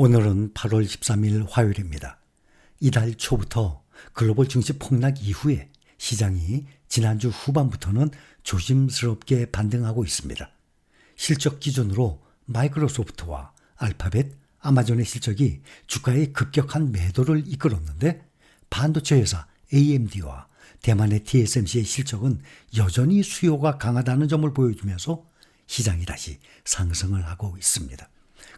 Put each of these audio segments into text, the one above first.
오늘은 8월 13일 화요일입니다. 이달 초부터 글로벌 증시 폭락 이후에 시장이 지난주 후반부터는 조심스럽게 반등하고 있습니다. 실적 기준으로 마이크로소프트와 알파벳, 아마존의 실적이 주가의 급격한 매도를 이끌었는데 반도체 회사 AMD와 대만의 TSMC의 실적은 여전히 수요가 강하다는 점을 보여주면서 시장이 다시 상승을 하고 있습니다.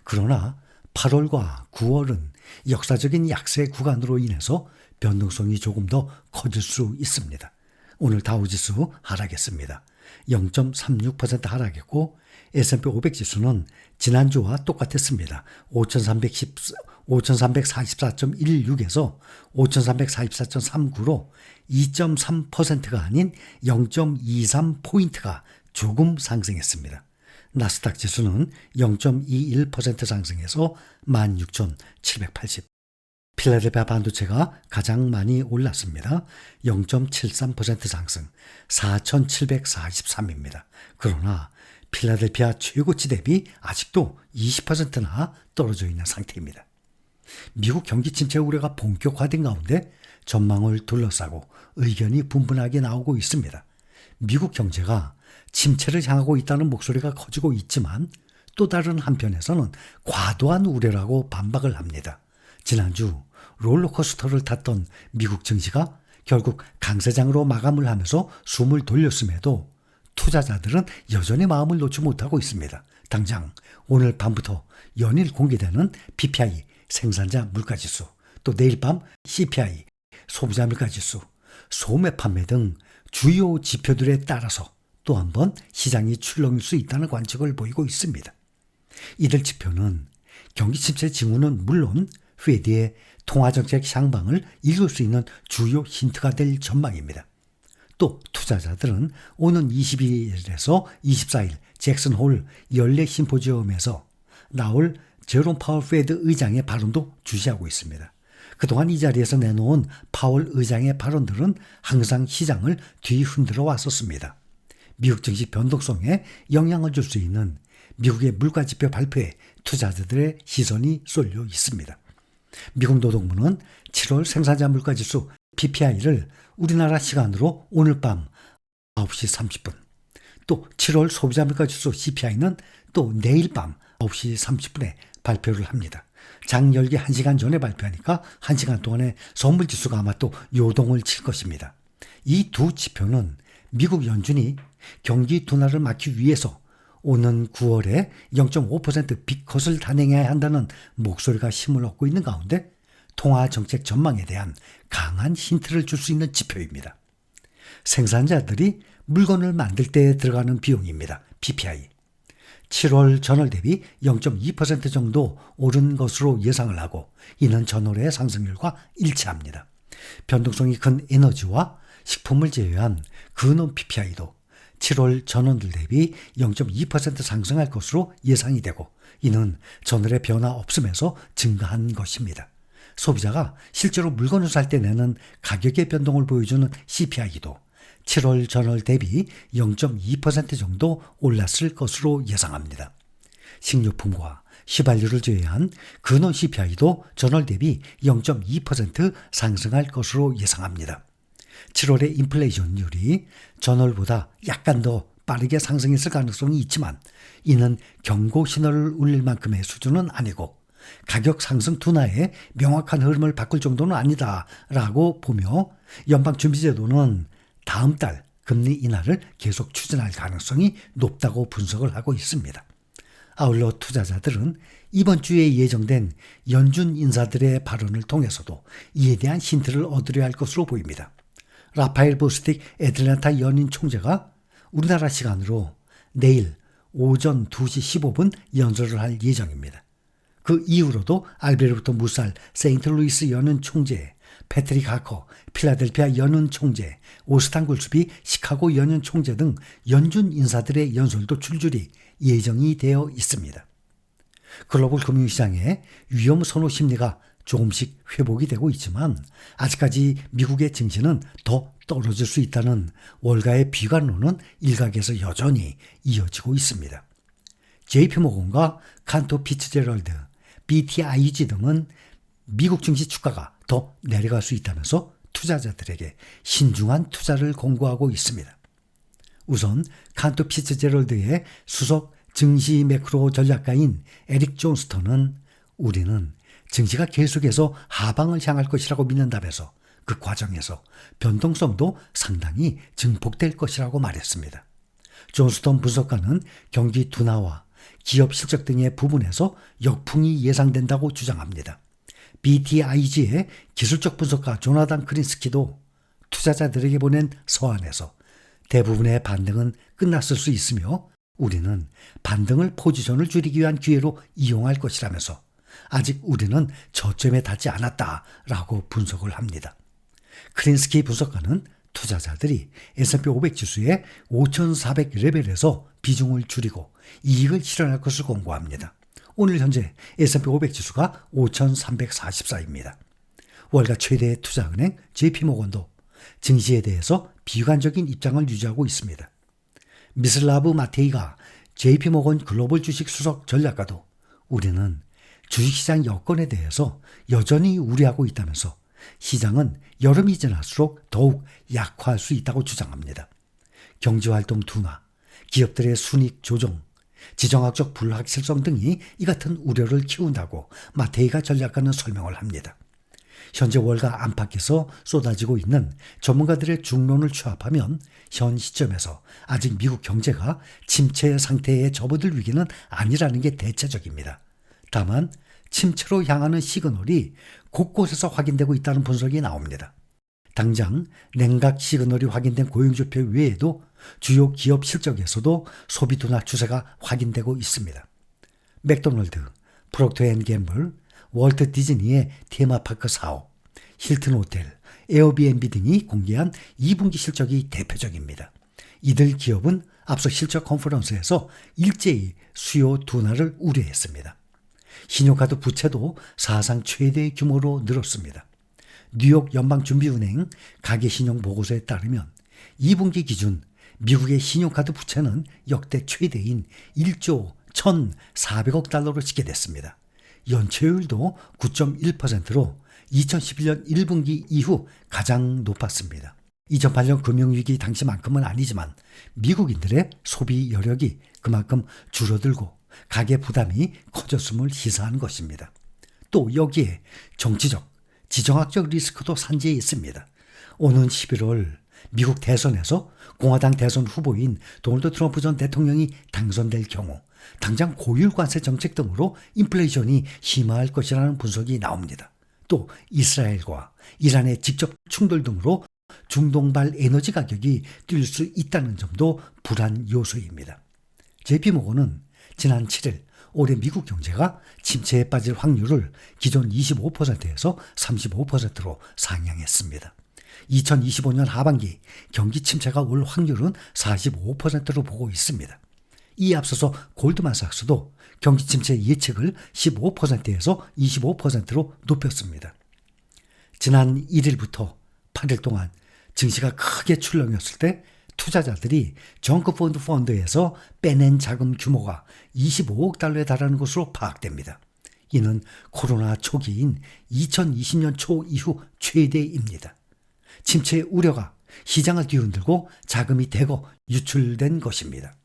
그러나 8월과 9월은 역사적인 약세 구간으로 인해서 변동성이 조금 더 커질 수 있습니다. 오늘 다우지수 하락했습니다. 0.36% 하락했고 S&P 500 지수는 지난주와 똑같았습니다. 5344.16에서 5344.39로 2.3%가 아닌 0.23포인트가 조금 상승했습니다. 나스닥 지수는 0.21% 상승해서 16,780. 필라델피아 반도체가 가장 많이 올랐습니다. 0.73% 상승, 4,743입니다. 그러나 필라델피아 최고치 대비 아직도 20%나 떨어져 있는 상태입니다. 미국 경기 침체 우려가 본격화된 가운데 전망을 둘러싸고 의견이 분분하게 나오고 있습니다. 미국 경제가 침체를 향하고 있다는 목소리가 커지고 있지만 또 다른 한편에서는 과도한 우려라고 반박을 합니다. 지난주 롤러코스터를 탔던 미국 증시가 결국 강세장으로 마감을 하면서 숨을 돌렸음에도 투자자들은 여전히 마음을 놓지 못하고 있습니다. 당장 오늘 밤부터 연일 공개되는 PPI 생산자 물가지수, 또 내일 밤 CPI 소비자 물가지수, 소매 판매 등 주요 지표들에 따라서 또 한 번 시장이 출렁일 수 있다는 관측을 보이고 있습니다. 이들 지표는 경기 침체 징후는 물론 페드의 통화정책 향방을 읽을 수 있는 주요 힌트가 될 전망입니다. 또 투자자들은 오는 22일에서 24일 잭슨홀 연례 심포지엄에서 나올 제롬 파월 페드 의장의 발언도 주시하고 있습니다. 그동안 이 자리에서 내놓은 파월 의장의 발언들은 항상 시장을 뒤흔들어 왔었습니다. 미국 증시 변동성에 영향을 줄 수 있는 미국의 물가지표 발표에 투자자들의 시선이 쏠려 있습니다. 미국 노동부는 7월 생산자 물가지수 PPI를 우리나라 시간으로 오늘 밤 9시 30분, 또 7월 소비자 물가지수 CPI는 또 내일 밤 9시 30분에 발표를 합니다. 장 열기 1시간 전에 발표하니까 1시간 동안에 선물지수가 아마 또 요동을 칠 것입니다. 이 두 지표는 미국 연준이 경기 둔화를 막기 위해서 오는 9월에 0.5% 빅컷을 단행해야 한다는 목소리가 힘을 얻고 있는 가운데 통화정책 전망에 대한 강한 힌트를 줄 수 있는 지표입니다. 생산자들이 물건을 만들 때 들어가는 비용입니다. PPI. 7월 전월 대비 0.2% 정도 오른 것으로 예상을 하고 이는 전월의 상승률과 일치합니다. 변동성이 큰 에너지와 식품을 제외한 근원 PPI도 7월 전원들 대비 0.2% 상승할 것으로 예상이 되고 이는 전월의 변화 없음에서 증가한 것입니다. 소비자가 실제로 물건을 살 때 내는 가격의 변동을 보여주는 CPI도 7월 전월 대비 0.2% 정도 올랐을 것으로 예상합니다. 식료품과 휘발유를 제외한 근원 CPI도 전월 대비 0.2% 상승할 것으로 예상합니다. 7월의 인플레이션율이 전월보다 약간 더 빠르게 상승했을 가능성이 있지만 이는 경고 신호를 울릴 만큼의 수준은 아니고 가격 상승 둔화의 명확한 흐름을 바꿀 정도는 아니다라고 보며 연방준비제도는 다음 달 금리 인하를 계속 추진할 가능성이 높다고 분석을 하고 있습니다. 아울러 투자자들은 이번 주에 예정된 연준 인사들의 발언을 통해서도 이에 대한 힌트를 얻으려 할 것으로 보입니다. 라파엘 보스틱 애틀랜타 연인 총재가 우리나라 시간으로 내일 오전 2시 15분 연설을 할 예정입니다. 그 이후로도 알베르토 무살 세인트루이스 연은 총재, 패트릭 하커 필라델피아 연은 총재, 오스탄 굴스비 시카고 연은 총재 등 연준 인사들의 연설도 줄줄이 예정이 되어 있습니다. 글로벌 금융시장의 위험 선호 심리가 조금씩 회복이 되고 있지만 아직까지 미국의 증시는 더 떨어질 수 있다는 월가의 비관론은 일각에서 여전히 이어지고 있습니다. JP모건과 칸토 피츠제럴드, BTIG 등은 미국 증시 주가가 더 내려갈 수 있다면서 투자자들에게 신중한 투자를 권고하고 있습니다. 우선 칸토 피츠제럴드의 수석 증시 매크로 전략가인 에릭 존스턴은 우리는 증시가 계속해서 하방을 향할 것이라고 믿는다면서 그 과정에서 변동성도 상당히 증폭될 것이라고 말했습니다. 존스턴 분석가는 경기 둔화와 기업 실적 등의 부분에서 역풍이 예상된다고 주장합니다. BTIG의 기술적 분석가 조나단 크린스키도 투자자들에게 보낸 서한에서 대부분의 반등은 끝났을 수 있으며 우리는 반등을 포지션을 줄이기 위한 기회로 이용할 것이라면서 아직 우리는 저점에 닿지 않았다라고 분석을 합니다. 크린스키 분석가는 투자자들이 S&P 500 지수의 5,400 레벨에서 비중을 줄이고 이익을 실현할 것을 권고합니다. 오늘 현재 S&P 500 지수가 5,344입니다. 월가 최대의 투자은행 JP모건도 증시에 대해서 비관적인 입장을 유지하고 있습니다. 미슬라브 마테이가 JP모건 글로벌 주식 수석 전략가도 우리는 주식시장 여건에 대해서 여전히 우려하고 있다면서 시장은 여름이 지날수록 더욱 약화할 수 있다고 주장합니다. 경제활동 둔화, 기업들의 순이익 조정, 지정학적 불확실성 등이 이 같은 우려를 키운다고 마테이가 전략가는 설명을 합니다. 현재 월가 안팎에서 쏟아지고 있는 전문가들의 중론을 취합하면 현 시점에서 아직 미국 경제가 침체 상태에 접어들 위기는 아니라는 게 대체적입니다. 다만 침체로 향하는 시그널이 곳곳에서 확인되고 있다는 분석이 나옵니다. 당장 냉각 시그널이 확인된 고용지표 외에도 주요 기업 실적에서도 소비 둔화 추세가 확인되고 있습니다. 맥도널드, 프록터앤갬블, 월트 디즈니의 테마파크 사업, 힐튼 호텔, 에어비앤비 등이 공개한 2분기 실적이 대표적입니다. 이들 기업은 앞서 실적 컨퍼런스에서 일제히 수요 둔화를 우려했습니다. 신용카드 부채도 사상 최대의 규모로 늘었습니다. 뉴욕 연방준비은행 가계신용보고서에 따르면 2분기 기준 미국의 신용카드 부채는 역대 최대인 1조 1,400억 달러로 집계됐습니다. 연체율도 9.1%로 2011년 1분기 이후 가장 높았습니다. 2008년 금융위기 당시만큼은 아니지만 미국인들의 소비 여력이 그만큼 줄어들고 가계 부담이 커졌음을 시사하는 것입니다. 또 여기에 정치적, 지정학적 리스크도 산재해 있습니다. 오는 11월 미국 대선에서 공화당 대선 후보인 도널드 트럼프 전 대통령이 당선될 경우 당장 고율 관세 정책 등으로 인플레이션이 심화할 것이라는 분석이 나옵니다. 또 이스라엘과 이란의 직접 충돌 등으로 중동발 에너지 가격이 뛸 수 있다는 점도 불안 요소입니다. JP모건은 지난 7일 올해 미국 경제가 침체에 빠질 확률을 기존 25%에서 35%로 상향했습니다. 2025년 하반기 경기 침체가 올 확률은 45%로 보고 있습니다. 이에 앞서서 골드만삭스도 경기 침체 예측을 15%에서 25%로 높였습니다. 지난 1일부터 8일 동안 증시가 크게 출렁였을 때 투자자들이 정크펀드 펀드에서 빼낸 자금 규모가 25억 달러에 달하는 것으로 파악됩니다. 이는 코로나 초기인 2020년 초 이후 최대입니다. 침체 우려가 시장을 뒤흔들고 자금이 대거 유출된 것입니다.